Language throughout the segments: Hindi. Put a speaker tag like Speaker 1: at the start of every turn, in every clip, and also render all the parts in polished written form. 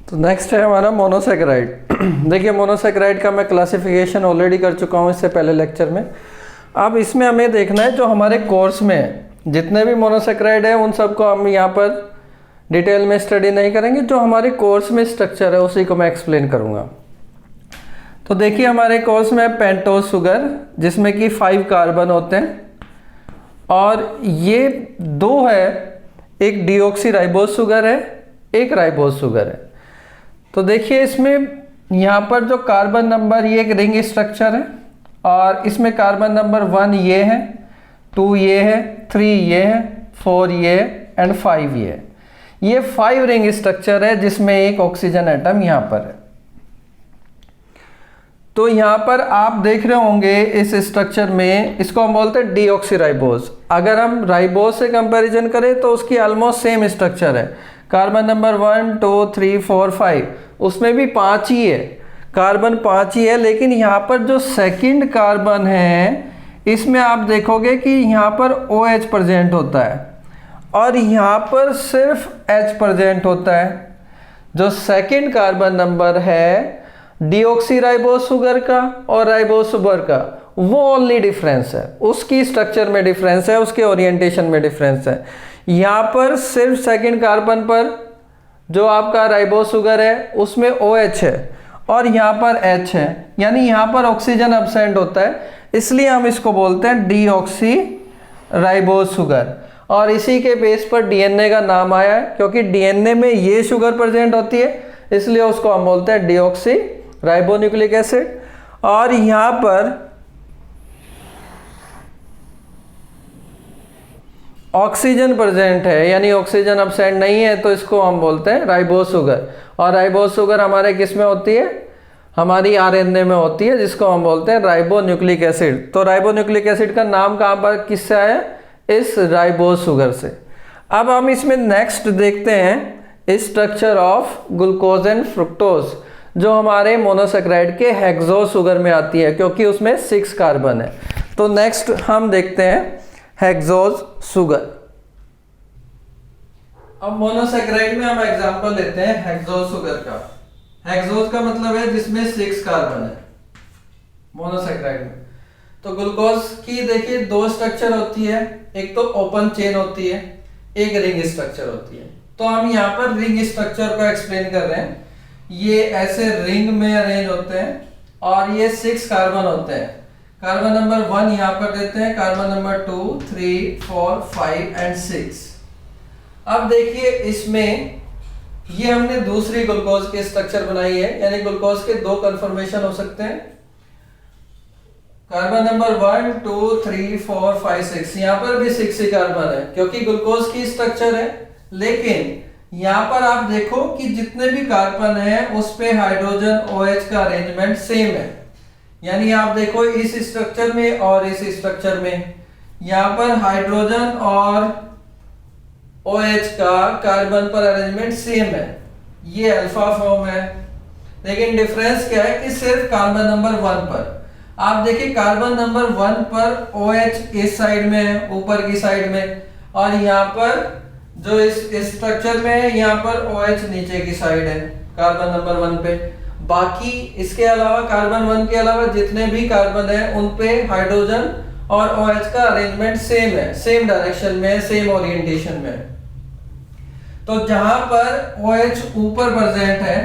Speaker 1: तो नेक्स्ट है हमारा मोनोसेकेराइड। देखिए मोनोसेकेराइड का मैं क्लासिफिकेशन ऑलरेडी कर चुका हूँ इससे पहले लेक्चर में। अब इसमें हमें देखना है जो हमारे कोर्स में है जितने भी मोनोसेकेराइड है उन सबको हम यहाँ पर डिटेल में स्टडी नहीं करेंगे, जो हमारे कोर्स में स्ट्रक्चर है उसी को मैं एक्सप्लेन करूँगा। तो देखिए हमारे कोर्स में पेंटोज शुगर जिसमें कि 5 कार्बन होते हैं और ये 2 है, एक डीऑक्सी राइबोज शुगर है, एक राइबोज शुगर है। तो देखिए इसमें यहाँ पर जो कार्बन नंबर ये एक रिंग स्ट्रक्चर है और इसमें कार्बन नंबर 1 ये है, 2 ये है, 3 ये है, 4 ये एंड 5 ये है। ये 5 रिंग स्ट्रक्चर है जिसमें एक ऑक्सीजन एटम यहाँ पर है। तो यहाँ पर आप देख रहे होंगे इस स्ट्रक्चर में, इसको हम बोलते हैं डीऑक्सीराइबोज। अगर हम राइबोज से कंपैरिजन करें तो उसकी ऑलमोस्ट सेम स्ट्रक्चर है। कार्बन नंबर 1 2 3 4 5 उसमें भी 5 ही है, कार्बन 5 ही है, लेकिन यहाँ पर जो सेकंड कार्बन है इसमें आप देखोगे कि यहाँ पर OH प्रेजेंट होता है और यहाँ पर सिर्फ H प्रेजेंट होता है। जो सेकंड कार्बन नंबर है डीऑक्सीराइबोज शुगर का और राइबोज शुगर का, वो ओनली डिफरेंस है, उसकी स्ट्रक्चर में डिफरेंस है, उसके ओरिएंटेशन में डिफरेंस है। यहाँ पर सिर्फ सेकंड कार्बन पर जो आपका राइबोज शुगर है उसमें OH है और यहाँ पर H है, यानी यहाँ पर ऑक्सीजन एब्सेंट होता है, इसलिए हम इसको बोलते हैं डीऑक्सी राइबोज शुगर। और इसी के बेस पर DNA का नाम आया है, क्योंकि DNA में ये शुगर प्रेजेंट होती है इसलिए उसको हम बोलते हैं डीऑक्सी राइबोन्यूक्लिक एसिड। और यहाँ पर ऑक्सीजन प्रेजेंट है यानी ऑक्सीजन एब्सेंट नहीं है, तो इसको हम बोलते हैं राइबोज शुगर। और राइबोज शुगर हमारे किस में होती है, हमारी RNA में होती है, जिसको हम बोलते हैं राइबोन्यूक्लिक एसिड। तो राइबोन्यूक्लिक एसिड का नाम कहाँ पर किससे आया, इस राइबोज शुगर से। अब हम इसमें नेक्स्ट देखते हैं structure of glucose and fructose, जो हमारे मोनोसेकेराइड के हेक्सोज शुगर में आती है क्योंकि उसमें 6 कार्बन है। तो नेक्स्ट हम देखते हैं हेक्सोज शुगर। अब मोनोसेकेराइड में हम एग्जांपल लेते हैं हेक्सोज शुगर का। हेक्सोज का मतलब है जिसमें 6 कार्बन है मोनोसेकेराइड में। तो ग्लूकोज की देखिए 2 स्ट्रक्चर होती है, एक तो ओपन चेन होती है, एक रिंग स्ट्रक्चर होती है। तो हम यहाँ पर रिंग स्ट्रक्चर को एक्सप्लेन कर रहे हैं। ये ऐसे रिंग में अरेंज होते हैं और ये 6 कार्बन होते हैं। कार्बन नंबर 1 यहाँ पर देते हैं, कार्बन नंबर 2 3 4 5 एंड 6। अब देखिए इसमें ये हमने दूसरी ग्लूकोज की स्ट्रक्चर बनाई है, यानी ग्लूकोज के 2 कन्फर्मेशन हो सकते हैं। कार्बन नंबर 1 2 3 4 5 6, यहाँ पर भी 6 ही कार्बन है क्योंकि ग्लूकोज की स्ट्रक्चर है। लेकिन यहाँ पर आप देखो कि जितने भी कार्बन है उस पे हाइड्रोजन OH का अरेंजमेंट सेम है, यानी आप देखो इस स्ट्रक्चर में और इस स्ट्रक्चर में यहाँ पर हाइड्रोजन और OH का कार्बन पर अरेंजमेंट सेम है, ये अल्फा फॉर्म है। लेकिन डिफरेंस क्या है कि सिर्फ कार्बन नंबर 1 पर आप देखिए, कार्बन नंबर 1 पर OH इस साइड में है, ऊपर की साइड में, और यहाँ पर जो इस स्ट्रक्चर में है यहाँ पर OH नीचे की साइड है कार्बन नंबर 1 पे। बाकी इसके अलावा कार्बन 1 के अलावा जितने भी कार्बन है उन पे हाइड्रोजन और OH का अरेंजमेंट सेम है, सेम डायरेक्शन में है, सेम ओरिएंटेशन में है। तो जहां पर OH ऊपर प्रेजेंट है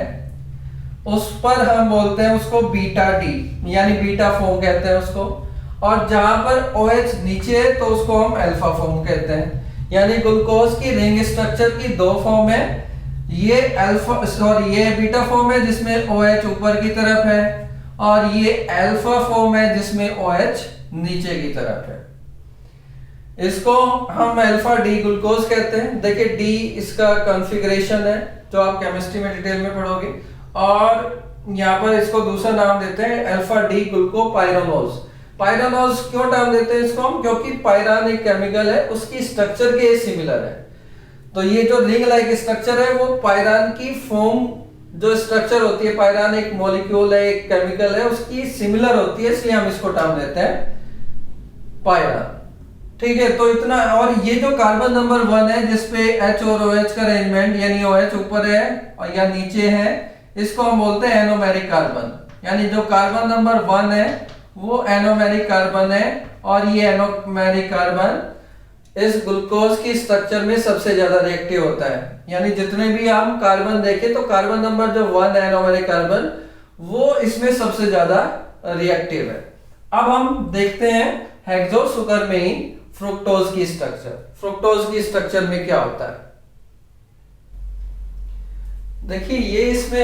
Speaker 1: उस पर हम बोलते हैं उसको बीटा टी, यानी बीटा फॉर्म कहते हैं उसको, और जहां पर OH नीचे है तो उसको हम अल्फा फॉर्म कहते हैं। यानी ग्लूकोज की रिंग स्ट्रक्चर की 2 फॉर्म है, ये ये बीटा फॉर्म है जिसमें OH ऊपर की तरफ है और ये अल्फा फॉर्म है जिसमें OH नीचे की तरफ है। इसको हम अल्फा डी ग्लूकोज कहते हैं। देखिए डी इसका कॉन्फ़िगरेशन है जो आप केमिस्ट्री में डिटेल में पढ़ोगे, और यहाँ पर इसको दूसरा नाम देते हैं अल्फा डी ग्लूकोपाइरानोज। पाइरानोज क्यों नाम देते हैं इसको हम, क्योंकि पाइरान एक केमिकल है, उसकी स्ट्रक्चर के सिमिलर है। तो ये जो रिंग लाइक स्ट्रक्चर है वो पाइरान की फॉर्म जो स्ट्रक्चर होती है, पाइरान एक मॉलिक्यूल है, एक केमिकल है, उसकी सिमिलर होती है, इसलिए हम इसको नाम देते हैं पाइरान। ठीक है, तो इतना। और ये जो कार्बन नंबर 1 है जिसपे H और OH का अरेंजमेंट, यानी OH ऊपर है और या नीचे है, इसको हम बोलते हैं एनोमेरिक कार्बन। यानी जो कार्बन नंबर 1 है वो एनोमेरिक कार्बन है, और ये एनोमेरिक कार्बन इस ग्लूकोज की स्ट्रक्चर में सबसे ज्यादा रिएक्टिव होता है। यानी जितने भी हम कार्बन देखें तो कार्बन नंबर जो 1 है एनोमेरिक कार्बन, वो इसमें सबसे ज्यादा रिएक्टिव है। अब हम देखते हैं हेक्सो सुगर में ही फ्रुक्टोज की स्ट्रक्चर। फ्रुक्टोज की स्ट्रक्चर में क्या होता है, देखिए ये इसमें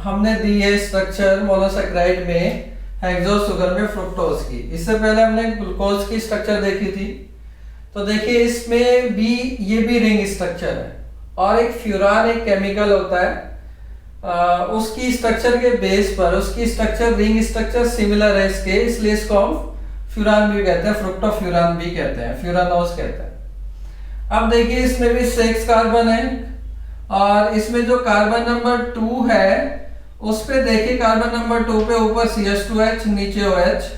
Speaker 1: हमने दी है स्ट्रक्चर मोनोसैकेराइड में हेक्सो सुगर में फ्रुक्टोज की। इससे पहले हमने ग्लूकोज की स्ट्रक्चर देखी थी, तो देखिए इसमें भी ये भी रिंग स्ट्रक्चर है, और एक फ्यूरान एक केमिकल होता है, उसकी स्ट्रक्चर के बेस पर उसकी स्ट्रक्चर रिंग स्ट्रक्चर सिमिलर है इसके, इसलिए इसको हम फ्यूरान भी कहते हैं, फ्रुक्टोफ्यूरान भी कहते हैं, फ्यूरानोज कहते हैं। अब देखिए इसमें भी 6 कार्बन है, और इसमें जो कार्बन नंबर 2 है उस पे देखिए कार्बन नंबर 2 पे ऊपर CH2H नीचे OH,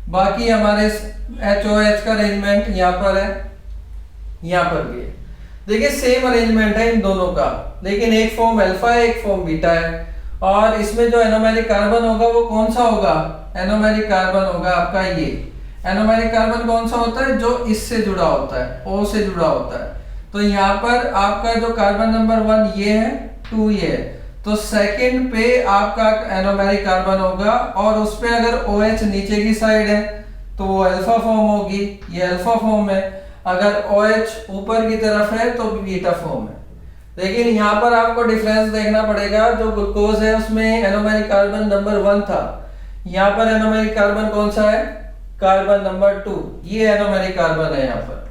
Speaker 1: बाकी हमारे HOH का अरेंजमेंट यहाँ पर है, यहाँ पर भी है। देखिए सेम अरेंजमेंट है इन दोनों का, लेकिन एक फॉर्म अल्फा है एक फॉर्म बीटा है। और इसमें जो एनोमेरिक कार्बन होगा वो कौन सा होगा, एनोमेरिक कार्बन होगा आपका ये। एनोमेरिक कार्बन कौन सा होता है, जो इससे जुड़ा होता है, O से जुड़ा होता है। तो यहाँ पर आपका जो कार्बन नंबर 1 ये है, 2 ये है, तो सेकंड पे आपका एनोमेरिक कार्बन होगा, और उस पे अगर OH नीचे की साइड है तो वो अल्फा फॉर्म होगी, ये अल्फा फॉर्म है। अगर OH ऊपर की तरफ है तो बीटा फॉर्म है। लेकिन यहाँ पर आपको डिफरेंस देखना पड़ेगा, जो ग्लूकोज है उसमें एनोमेरिक कार्बन नंबर 1 था, यहाँ पर एनोमेरिक कार्बन कौन सा है, कार्बन नंबर 2, ये एनोमेरिक कार्बन है यहाँ पर।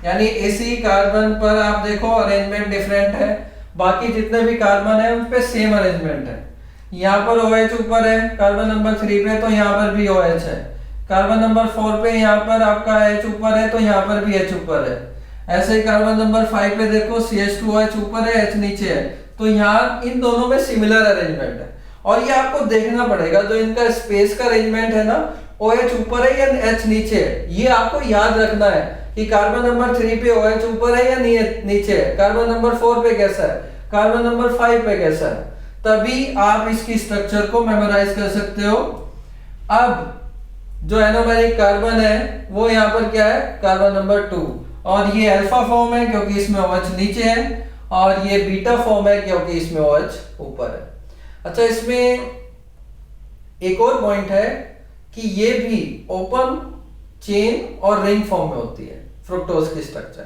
Speaker 1: यानी इसी कार्बन पर आप देखो अरेंजमेंट डिफरेंट है, बाकी जितने भी कार्बन है उन पे सेम अरेंजमेंट है। यहाँ पर OH ऊपर है कार्बन नंबर 3 पे, तो यहाँ पर भी OH है। कार्बन नंबर 4 पे यहाँ पर आपका H ऊपर है, तो यहाँ पर भी H ऊपर है। ऐसे ही कार्बन नंबर 5 पे देखो CH2OH ऊपर है H नीचे है, तो यहाँ इन दोनों में सिमिलर अरेंजमेंट है। और ये आपको देखना पड़ेगा, जो इनका स्पेस का अरेंजमेंट है ना, OH ऊपर है या H नीचे है, ये आपको याद रखना है कि कार्बन नंबर 3 पे OH ऊपर है या नीचे है, कार्बन नंबर 4 पे कैसा है, कार्बन नंबर 5 पे कैसा है, तभी आप इसकी स्ट्रक्चर को मेमोराइज कर सकते हो। अब जो एनोमेरिक कार्बन है वो यहाँ पर क्या है, कार्बन नंबर 2, और ये अल्फा फॉर्म है क्योंकि इसमें OH नीचे है, और ये बीटा फॉर्म है क्योंकि इसमें OH ऊपर है। अच्छा, इसमें एक और पॉइंट है कि ये भी ओपन चेन और रिंग फॉर्म में होती है। फ्रुक्टोज की स्ट्रक्चर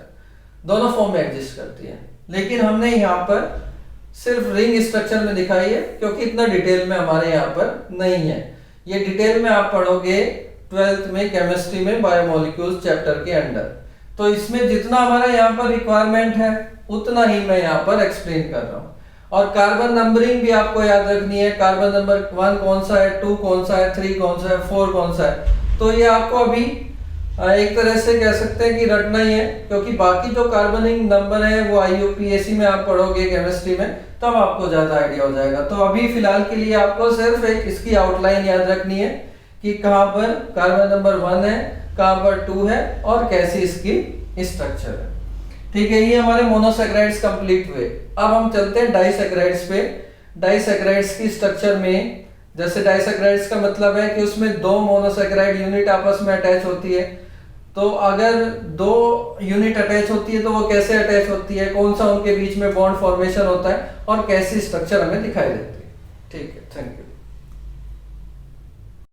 Speaker 1: दोनों फॉर्म में एग्जिस्ट करती है, लेकिन हमने यहाँ पर सिर्फ रिंग स्ट्रक्चर में दिखाई है क्योंकि इतना डिटेल में हमारे यहाँ पर नहीं है। ये डिटेल में आप पढ़ोगे 12th में केमिस्ट्री में बायोमोलिक्यूल्स चैप्टर के अंडर। तो इसमें जितना हमारा यहाँ पर रिक्वायरमेंट है उतना ही मैं यहाँ पर एक्सप्लेन कर रहा हूँ। और कार्बन नंबरिंग भी आपको याद रखनी है, कार्बन नंबर 1 कौन सा है, 2 कौन सा है, 3 कौन सा है, 4 कौन सा है। तो ये आपको अभी एक तरह से कह सकते हैं कि रटना ही है, क्योंकि बाकी जो कार्बनिक नंबर है वो IUPAC में आप पढ़ोगे केमिस्ट्री में, तब आपको ज्यादा आइडिया हो जाएगा। तो अभी फिलहाल के लिए आपको सिर्फ एक इसकी आउटलाइन याद रखनी है कि कहाँ पर कार्बन नंबर 1 है, कहाँ पर 2 है और कैसी इसकी स्ट्रक्चर है। ठीक है, ये हमारे मोनोसैकेराइड्स कंप्लीट हुए। अब हम चलते हैं डाइसैकेराइड्स पे। डाइसैकेराइड्स की स्ट्रक्चर में, जैसे डाइसैकेराइड्स का मतलब है कि उसमें 2 मोनोसैकेराइड यूनिट आपस में अटैच होती है। तो अगर 2 यूनिट अटैच होती है तो वो कैसे अटैच होती है, कौन सा उनके बीच में बॉन्ड फॉर्मेशन होता है और कैसी स्ट्रक्चर हमें दिखाई देती है। ठीक है, थैंक यू।